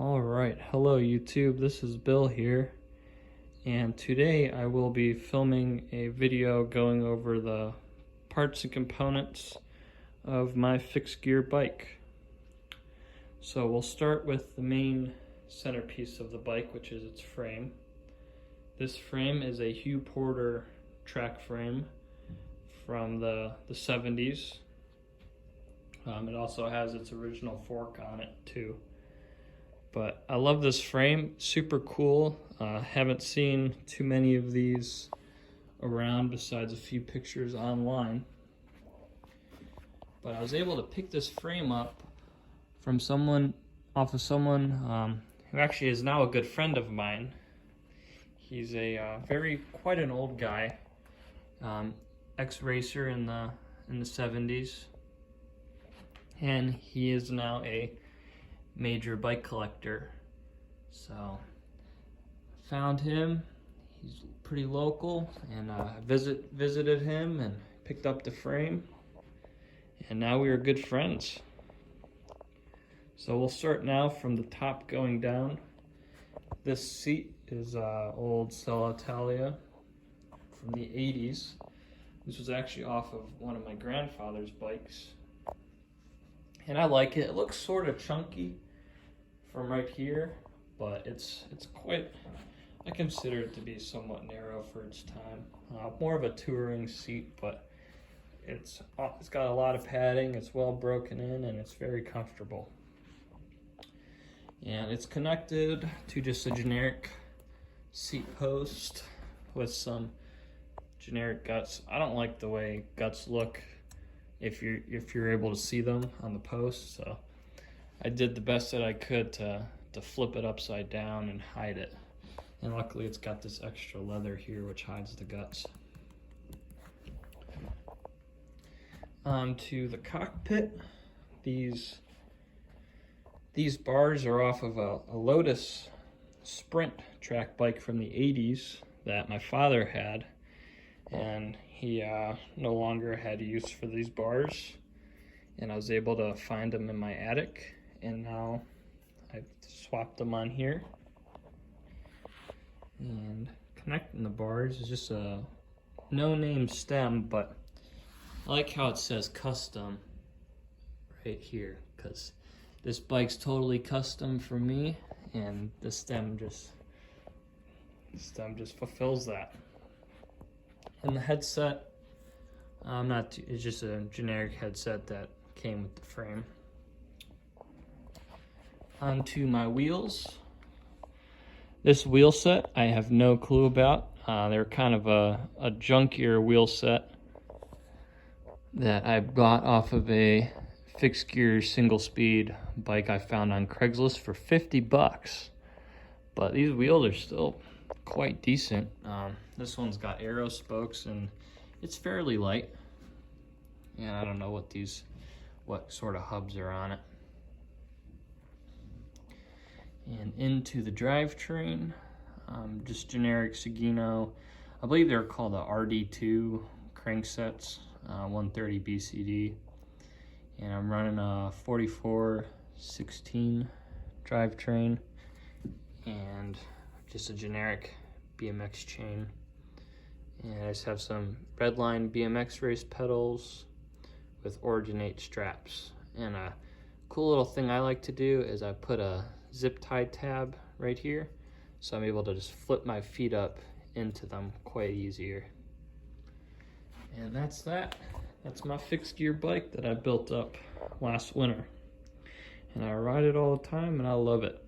Alright, hello YouTube, this is Bill here, and today I will be filming a video going over the parts and components of my fixed gear bike. So we'll start with the main centerpiece of the bike, which is its frame. This frame is a Hugh Porter track frame from the 70s. It also has its original fork on it too. But I love this frame, super cool. Haven't seen too many of these around besides a few pictures online. But I was able to pick this frame up from someone who actually is now a good friend of mine. He's quite an old guy, ex-racer in the 70s, and he is now a major bike collector. So found him, he's pretty local, and visited him and picked up the frame, and now we are good friends. So we'll start now from the top going down. This seat is old Sella Italia from the 80s. This was actually off of one of my grandfather's bikes, and I like it. It looks sort of chunky from right here, but it's quite, I consider it to be somewhat narrow for its time. More of a touring seat, but it's got a lot of padding, it's well broken in, and it's very comfortable. And it's connected to just a generic seat post with some generic guts. I don't like the way guts look if you're able to see them on the post, so I did the best that I could to flip it upside down and hide it. And luckily it's got this extra leather here which hides the guts. Onto the cockpit. These bars are off of a Lotus Sprint track bike from the 80s that my father had, and he no longer had use for these bars, and I was able to find them in my attic, and now I've swapped them on here. And connecting the bars is just a no-name stem, but I like how it says custom right here, because this bike's totally custom for me, and the stem just fulfills that. And the headset, it's just a generic headset that came with the frame. Onto my wheels. This wheel set I have no clue about. They're kind of a junkier wheel set that I bought off of a fixed gear single speed bike I found on Craigslist for 50 bucks. But these wheels are still quite decent. This one's got arrow spokes and it's fairly light. And I don't know what sort of hubs are on it. And into the drivetrain, just generic Sugino. I believe they're called the RD2 cranksets, 130 BCD. And I'm running a 4416 drivetrain and just a generic BMX chain. And I just have some Redline BMX race pedals with Originate straps. And a cool little thing I like to do is I put a zip tie tab right here, so I'm able to just flip my feet up into them quite easier. And that's that. That's my fixed gear bike that I built up last winter. And I ride it all the time and I love it.